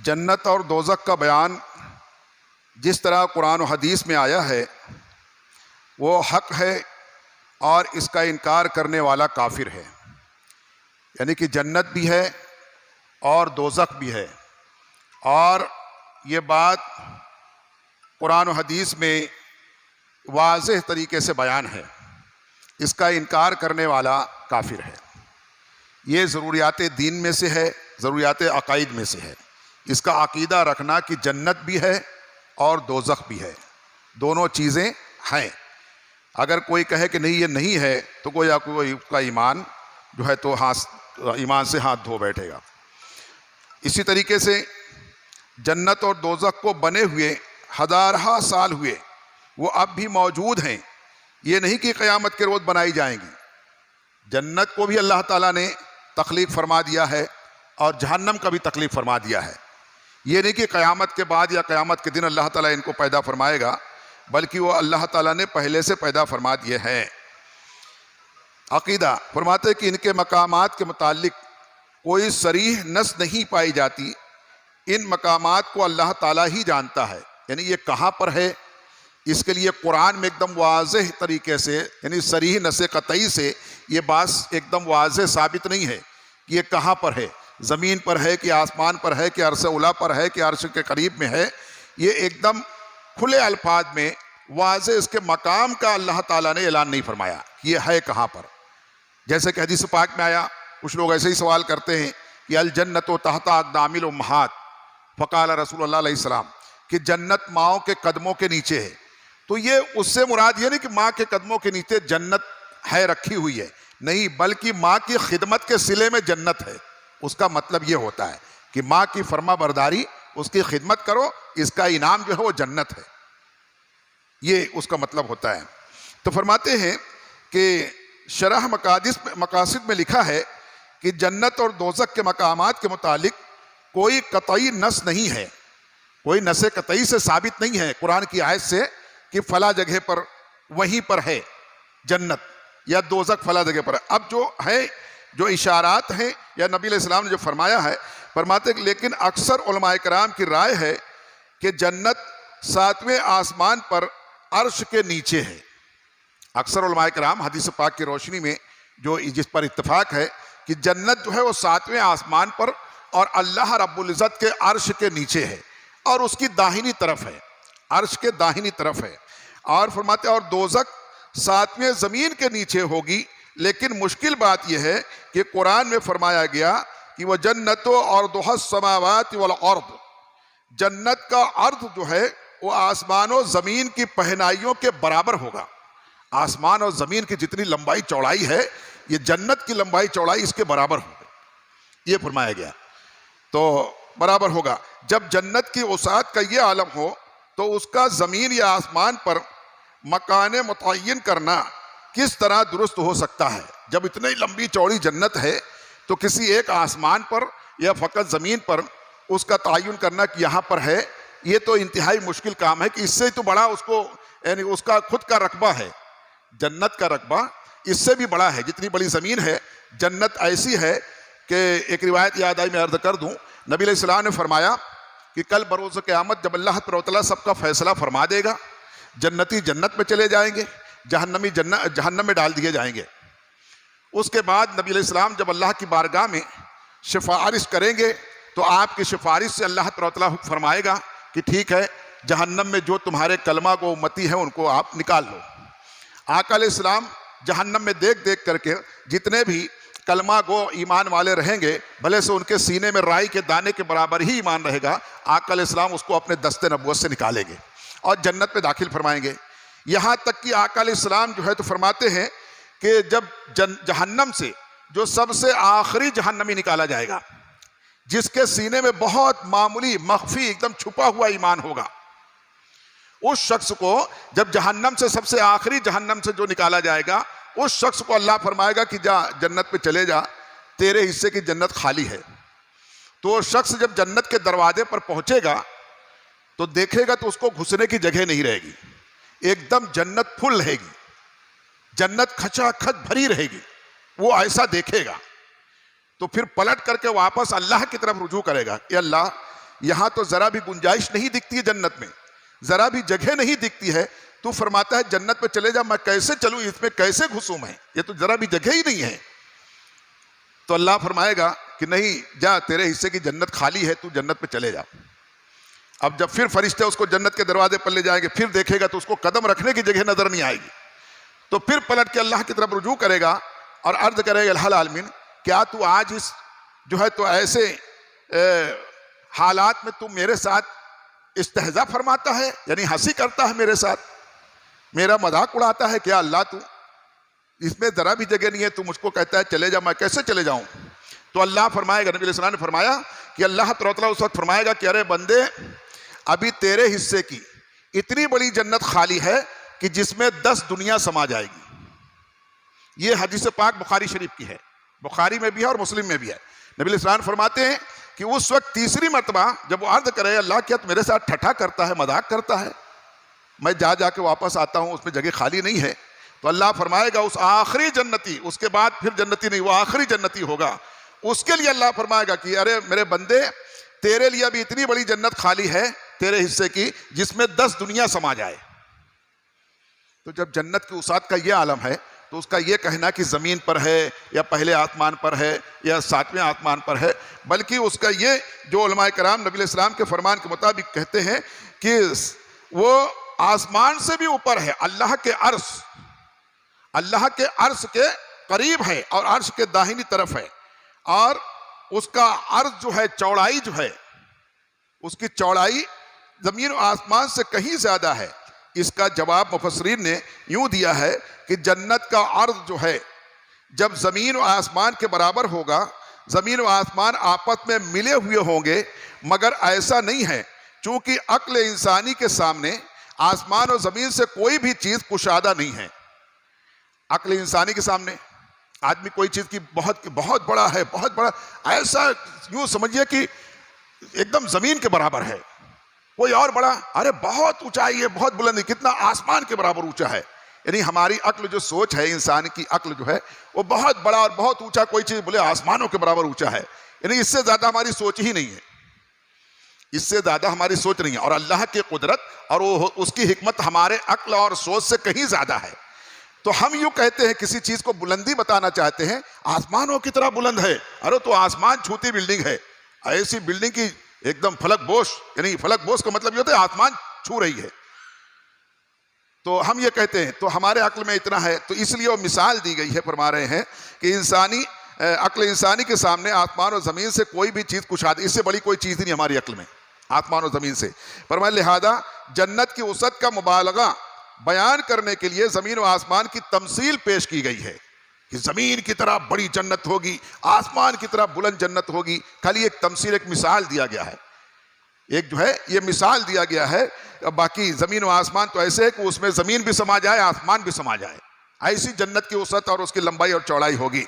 जन्नत और दोज़ख का बयान जिस तरह कुरान और हदीस में आया है वो हक़ है और इसका इनकार करने वाला काफिर है। यानी कि जन्नत भी है और दोज़ख भी है, और ये बात कुरान और हदीस में वाज़ेह तरीके से बयान है। इसका इनकार करने वाला काफिर है। ये ज़रूरियात दीन में से है, ज़रूरियात अक़ाइद में से है। इसका अक़ीदा रखना कि जन्नत भी है और दोज़ख भी है, दोनों चीज़ें हैं। अगर कोई कहे कि नहीं ये नहीं है तो कोई उसका ईमान जो है तो ईमान से हाथ धो बैठेगा। इसी तरीके से जन्नत और दोज़ख को बने हुए हज़ार साल हुए, वो अब भी मौजूद हैं। ये नहीं कि क़यामत के रोज़ बनाई जाएंगी। जन्नत को भी अल्लाह ताला ने तख्लीक़ फरमा दिया है और जहन्नम का भी तख्लीक़ फरमा दिया है। ये नहीं कि क़यामत के बाद या क़यामत के दिन अल्लाह ताला इनको पैदा फरमाएगा, बल्कि वो अल्लाह ताला ने पहले से पैदा फरमा दिए हैं। अक़ीदा फरमाते कि इनके मकामात के मुताल्लिक़ कोई सरीह नस नहीं पाई जाती। इन मकामात को अल्लाह ताला ही जानता है। यानी ये कहाँ पर है, इसके लिए कुरान में एकदम वाज़ेह तरीके से, यानी सरीह नस क़तई से ये बात एकदम वाज़ेह साबित नहीं है कि ये कहाँ पर है, ज़मीन पर है कि आसमान पर है कि अर्श उला पर है कि अर्श के करीब में है। ये एकदम खुले अल्फाज में वाज़ेह इसके मकाम का अल्लाह ताला ने ऐलान नहीं फरमाया कि ये है कहाँ पर। जैसे कि हदीस पाक में आया, कुछ लोग ऐसे ही सवाल करते हैं कि अल जन्नतो तहता अक़दामिल उम्महात फ़क़ाल रसूलुल्लाह अलैहि सलाम कि जन्नत माओं के कदमों के नीचे है। तो ये उससे मुराद ये नहीं कि माँ के कदमों के नीचे जन्नत है रखी हुई है, नहीं, बल्कि माँ की खिदमत के सिले में जन्नत है। उसका मतलब ये होता है कि माँ की फर्मा बरदारी, उसकी खिदमत करो, इसका इनाम जो है वो जन्नत है। ये उसका मतलब होता है। तो फरमाते हैं कि शरह मकासिद में लिखा है कि जन्नत और दोज़ख के मकामात के मुतालिक कोई कतई नस नहीं है, कोई नस कतई से साबित नहीं है कुरान की आयत से कि फला जगह पर वहीं पर है जन्नत या दोज़ख फला जगह पर है। अब जो है, जो इशारात हैं या नबी अलैहिस्सलाम ने जो फरमाया है, फरमाते लेकिन अक्सर उलमाए कराम की राय है कि जन्नत 7वें आसमान पर अर्श के नीचे है। अक्सर उलमाए कराम हदीस पाक की रोशनी में जो जिस पर इत्तेफाक है कि जन्नत जो है वो 7वें आसमान पर और अल्लाह रब्बुल इज़्ज़त के अर्श के नीचे है और उसकी दाहिनी तरफ है, अर्श के दाहिनी तरफ है। और फरमाते और दोज़ख 7वें ज़मीन के नीचे होगी। लेकिन मुश्किल बात यह है कि कुरान में फरमाया गया कि वह जन्नतो और दुहस समावात वल अर्द, जन्नत का अर्थ जो है वो आसमानों ज़मीन की पहनाइयों के बराबर होगा। आसमान और ज़मीन की जितनी लंबाई चौड़ाई है, ये जन्नत की लंबाई चौड़ाई इसके बराबर होगी, ये फरमाया गया। तो बराबर होगा। जब जन्नत की वसाअत का ये आलम हो तो उसका ज़मीन या आसमान पर मकान मुतय्यन करना किस तरह दुरुस्त हो सकता है। जब इतनी लंबी चौड़ी जन्नत है तो किसी एक आसमान पर या फ़कत ज़मीन पर उसका तयन करना कि यहाँ पर है, ये तो इंतहाई मुश्किल काम है कि इससे तो बड़ा उसको, यानी उसका खुद का रकबा है, जन्नत का रकबा इससे भी बड़ा है। जितनी बड़ी ज़मीन है, जन्नत ऐसी है कि एक रिवायत याद आई, मैं अर्ज़ कर दूँ, नबी अलैहिस्सलाम ने फरमाया कि कल बरोज़ क़यामत जब अल्लाह तआला सबका फ़ैसला फरमा देगा, जन्नती जन्नत में चले जाएंगे, जहन्नमी जहन्नम में डाल दिए जाएंगे। उसके बाद नबी अलैहिस्सलाम जब अल्लाह की बारगाह में सिफारिश करेंगे तो आपकी सिफारिश से अल्लाह तआला फरमाएगा कि ठीक है, जहन्नम में जो तुम्हारे कलमा को उम्मती है उनको आप निकाल लो। आका अलैहिस्सलाम जहन्नम में देख देख करके जितने भी कलमा गो ईमान वाले रहेंगे, भले से उनके सीने में राई के दाने के बराबर ही ईमान रहेगा, आका अलैहिस्सलाम उसको अपने दस्ते नबूवत से निकालेंगे और जन्नत में दाखिल फरमाएंगे। यहाँ तक कि आका अलैहिस्सलाम जो है तो फरमाते हैं कि जब जहन्नम से जो सबसे आखिरी जहन्नमी निकाला जाएगा, जिसके सीने में बहुत मामूली मख्फी एकदम छुपा हुआ ईमान होगा, उस शख्स को जब जहन्नम से सबसे आखिरी जहन्नम से जो निकाला जाएगा, उस शख्स को अल्लाह फरमाएगा कि जा जन्नत पे चले जा, तेरे हिस्से की जन्नत खाली है। तो वो शख्स जब जन्नत के दरवाजे पर पहुंचेगा तो देखेगा तो उसको घुसने की जगह नहीं रहेगी, एकदम जन्नत फुल रहेगी, जन्नत खचाखच भरी रहेगी। वो ऐसा देखेगा तो फिर पलट करके वापस अल्लाह की तरफ रुजू करेगा, ये अल्लाह यहाँ तो ज़रा भी गुंजाइश नहीं दिखती है जन्नत में, ज़रा भी जगह नहीं दिखती है। तू फरमाता है जन्नत पे चले जा, मैं कैसे चलूँ, इसमें कैसे घुसूँ मैं, ये तो ज़रा भी जगह ही नहीं है। तो अल्लाह फरमाएगा कि नहीं, जा, तेरे हिस्से की जन्नत खाली है, तू जन्नत पे चले जा। अब जब फिर फरिश्ते उसको जन्नत के दरवाजे पर ले जाएंगे, फिर देखेगा तो उसको कदम रखने की जगह नजर नहीं आएगी। तो फिर पलट के अल्लाह की तरफ रुजू करेगा और अर्ज करेगा, अल्लाह आलमीन, क्या तू आज इस जो है तो ऐसे हालात में तू मेरे साथ इस्तेहजा फरमाता है, यानी हंसी करता है मेरे साथ, मेरा मजाक उड़ाता है क्या अल्लाह तू? इसमें जरा भी जगह नहीं है, तू मुझको कहता है चले जा, मैं कैसे चले जाऊं? तो अल्लाह फरमाएगा, नबी अलैहि सलाम ने फरमाया कि अल्लाह तआला उस वक्त फरमाएगा कि अरे बंदे, अभी तेरे हिस्से की इतनी बड़ी जन्नत खाली है कि जिसमें 10 दुनिया समा जाएगी। ये हदीस पाक बुखारी शरीफ की है, बुखारी में भी है और मुस्लिम में भी है। नबी अलैहि सलाम फरमाते हैं कि उस वक्त तीसरी मरतबा जब वो अर्ज करे, अल्लाह क्या तू मेरे साथ ठट्ठा करता है, मजाक करता है, मैं जा जाके वापस आता हूँ, उसमें जगह खाली नहीं है। तो अल्लाह फरमाएगा उस आखिरी जन्नती, उसके बाद फिर जन्नती नहीं, वो आखिरी जन्नती होगा, उसके लिए अल्लाह फरमाएगा कि अरे मेरे बंदे, तेरे लिए भी इतनी बड़ी जन्नत खाली है तेरे हिस्से की जिसमें 10 दुनिया समा जाए। तो जब जन्नत की उसात का ये आलम है तो उसका ये कहना कि ज़मीन पर है या पहले आसमान पर है या 7वें आसमान पर है, बल्कि उसका ये जो उलमाए कराम नबी अलैहि सलाम के फरमान के मुताबिक कहते हैं कि वो आसमान से भी ऊपर है, अल्लाह के अर्श के करीब है और अर्श के दाहिनी तरफ है, और उसका अर्श जो है, चौड़ाई जो है, उसकी चौड़ाई जमीन और आसमान से कहीं ज्यादा है। इसका जवाब मुफस्सिरीन ने यूं दिया है कि जन्नत का अर्श जो है, जब जमीन और आसमान के बराबर होगा, जमीन और आसमान आपस में मिले हुए होंगे, मगर ऐसा नहीं है, चूंकि अक्ल इंसानी के सामने आसमान और जमीन से कोई भी चीज कुशादा नहीं है। अक्ल इंसानी के सामने आदमी कोई चीज की बहुत बड़ा है, बहुत बड़ा, ऐसा यूं समझिए कि एकदम जमीन के बराबर है, कोई और बड़ा, अरे बहुत ऊंचाई है, बहुत बुलंदी, कितना आसमान के बराबर ऊंचा है। यानी हमारी अक्ल जो सोच है, इंसान की अक्ल जो है, वो बहुत बड़ा और बहुत ऊंचा कोई चीज बोले आसमानों के बराबर ऊंचा है, यानी इससे ज्यादा हमारी सोच ही नहीं है, इससे ज्यादा हमारी सोच नहीं है। और अल्लाह की कुदरत और वो उसकी हिकमत हमारे अक्ल और सोच से कहीं ज्यादा है। तो हम यूं कहते हैं, किसी चीज को बुलंदी बताना चाहते हैं, आसमानों की तरह बुलंद है, अरे तो आसमान छूती बिल्डिंग है, ऐसी बिल्डिंग की एकदम फलकबोश, यानी फलकबोश का मतलब ये होता है आसमान छू रही है, तो हम ये कहते हैं। तो हमारे अक्ल में इतना है, तो इसलिए वो मिसाल दी गई है, फरमा रहे हैं कि इंसानी अक्ल इंसानी के सामने आसमान और जमीन से कोई भी चीज कुशाद, इससे बड़ी कोई चीज नहीं हमारी अक्ल में, आसमान और जमीन से। फरमाया लिहाजा जन्नत की वसअत का मुबालगा बयान करने के लिए जमीन और आसमान की तमसील पेश की गई है कि जमीन की तरह बड़ी जन्नत होगी, आसमान की तरह बुलंद जन्नत होगी। खाली एक तमसील, एक मिसाल दिया गया है, एक जो है ये मिसाल दिया गया है। बाकी जमीन और आसमान तो ऐसे है कि उसमें जमीन भी समा जाए, आसमान भी समा जाए, ऐसी जन्नत की वसअत और उसकी लंबाई और चौड़ाई होगी।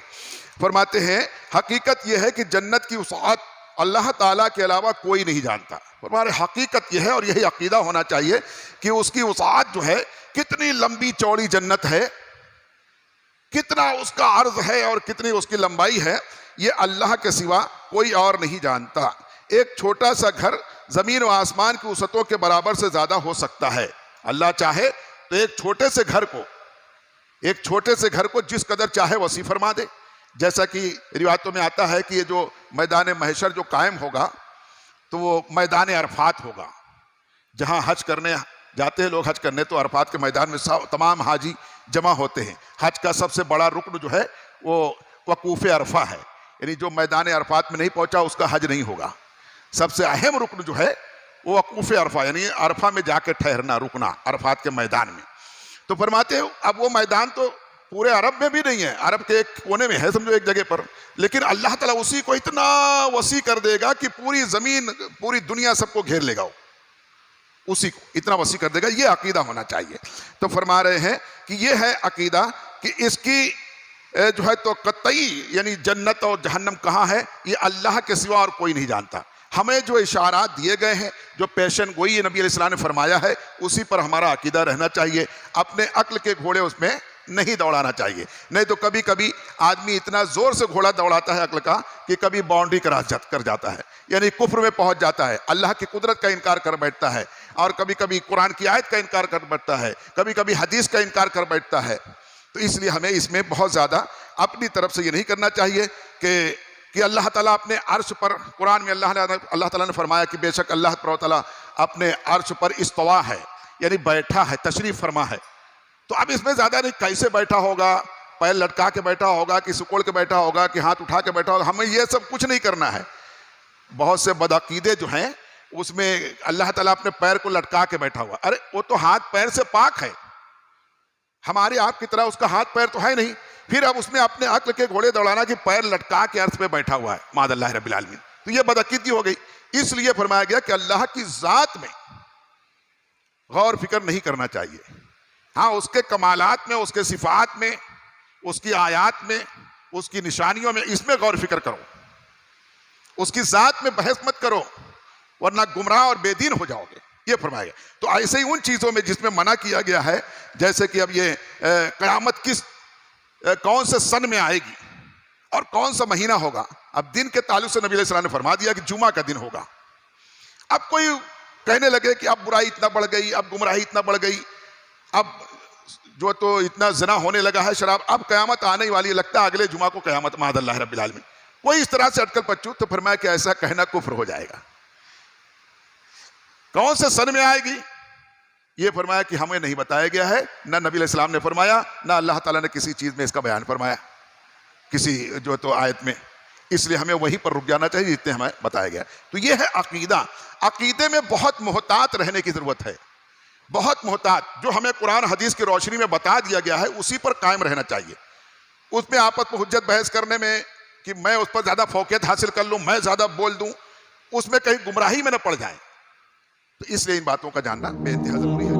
फरमाते हैं हकीकत यह है कि जन्नत की वसअत अल्लाह ताला के अलावा कोई नहीं जानता। फरमाते हकीकत यह है, और यही अकीदा होना चाहिए कि उसकी वसअत जो है, कितनी लंबी चौड़ी जन्नत है, कितना उसका अर्ज है और कितनी उसकी लंबाई है, ये अल्लाह के सिवा कोई और नहीं जानता। एक छोटा सा घर जमीन और आसमान की वसअतों के बराबर से ज्यादा हो सकता है। अल्लाह चाहे तो एक छोटे से घर को जिस कदर चाहे वसी फरमा दे। जैसा कि रिवायतों में आता है कि ये जो मैदान महशर जो कायम होगा, तो वो मैदान अरफात होगा, जहां हज करने जाते हैं लोग, हज करने, तो अरफात के मैदान में तमाम हाजी जमा होते हैं। हज का सबसे बड़ा रुकन जो है वो वकूफ़ अरफा है, यानी जो मैदान अरफात में नहीं पहुंचा उसका हज नहीं होगा। सबसे अहम रुकन जो है वो वकूफ़ अरफा, यानी अरफा में जाके ठहरना, रुकना अरफात के मैदान में। तो फरमाते हैं अब वो मैदान तो पूरे अरब में भी नहीं है, अरब के एक कोने में है समझो, एक जगह पर, लेकिन अल्लाह ताला उसी को इतना वसी कर देगा कि पूरी जमीन, पूरी दुनिया सबको घेर लेगा, उसी को इतना वसी कर देगा। ये अकीदा होना चाहिए। तो फरमा रहे हैं कि ये है अकीदा कि इसकी जो है तो कतई, यानी जन्नत और जहन्नम कहाँ है, ये अल्लाह के सिवा और कोई नहीं जानता। हमें जो इशारात दिए गए हैं, जो पेशन गोई नबी अलैहिस्सलाम ने फरमाया है, उसी पर हमारा अकीदा रहना चाहिए। अपने अक्ल के घोड़े उसमें नहीं दौड़ाना चाहिए। नहीं तो कभी कभी आदमी इतना जोर से घोड़ा दौड़ाता है अक्ल का कि कभी बाउंड्री कर जाता है, यानी कुफ्र में पहुंच जाता है, अल्लाह की कुदरत का इनकार कर बैठता है, और कभी कभी कुरान की आयत का इनकार कर बैठता है, कभी कभी हदीस का इनकार कर बैठता है। तो इसलिए हमें इसमें बहुत ज़्यादा अपनी तरफ से ये नहीं करना चाहिए कि अल्लाह ताला अपने अर्श पर, कुरान में अल्लाह ताला ने फरमाया कि बेशक अल्लाह ताला अपने अर्श पर इस्तवा है, यानी बैठा है, तशरीफ फरमा है। तो अब इसमें ज़्यादा नहीं कैसे बैठा होगा, पैर लटका के बैठा होगा कि सिकोड़ के बैठा होगा कि हाथ उठा के बैठा होगा, हमें ये सब कुछ नहीं करना है। बहुत से बदअकीदे जो हैं उसमें अल्लाह ताला अपने पैर को लटका के बैठा हुआ, अरे वो तो हाथ पैर से पाक है, हमारे आप की तरह उसका हाथ पैर तो है नहीं, फिर अब उसने अपने अक्ल के घोड़े दौड़ाना कि पैर लटका के अर्श पे बैठा हुआ है, मादअल्लाह रब्बिल आलमीन। तो ये बदअकीदी हो गई। इसलिए फरमाया गया कि अल्लाह की जात में गौर फिक्र नहीं करना चाहिए। हाँ, उसके कमालात में, उसके सिफात में, उसकी आयात में, उसकी निशानियों में, इसमें गौर फिक्र करो। उसकी जात में बहस मत करो, वरना गुमराह और बेदीन हो जाओगे, ये फरमाया गया। तो ऐसे ही उन चीज़ों में जिसमें मना किया गया है, जैसे कि अब ये क़यामत कौन से सन में आएगी और कौन सा महीना होगा। अब दिन के ताल्लुक से नबी अलैहि सलाम ने फरमा दिया कि जुमा का दिन होगा। अब कोई कहने लगे कि अब बुराई इतना बढ़ गई, अब गुमराही इतना बढ़ गई, अब जो तो इतना ज़ना होने लगा है, शराब, अब क़यामत आने वाली है, लगता है अगले जुमा को क़यामत, मादअल्लाह रब्बिल आलमीन। कोई इस तरह से अटकल पच्चू, तो फरमाया कि ऐसा कहना कुफ्र हो जाएगा। कौन से सन में आएगी ये फरमाया कि हमें नहीं बताया गया है, ना नबी अलैहि सलाम ने फरमाया, ना अल्लाह ताला ने किसी चीज़ में इसका बयान फरमाया किसी जो तो आयत में। इसलिए हमें वहीं पर रुक जाना चाहिए जितने हमें बताया गया। तो ये है अकीदा। अकीदे में बहुत मोहतात रहने की ज़रूरत है, बहुत मोहतात। जो हमें कुरान हदीस की रोशनी में बता दिया गया है उसी पर कायम रहना चाहिए। उसमें आपस में हुज्जत बहस करने में कि मैं उस पर ज़्यादा फौकियत हासिल कर लूँ, मैं ज़्यादा बोल दूँ, उसमें कहीं गुमराही में न पड़ जाए। तो इसलिए इन बातों का जानना बेइंतहा ज़रूरी है।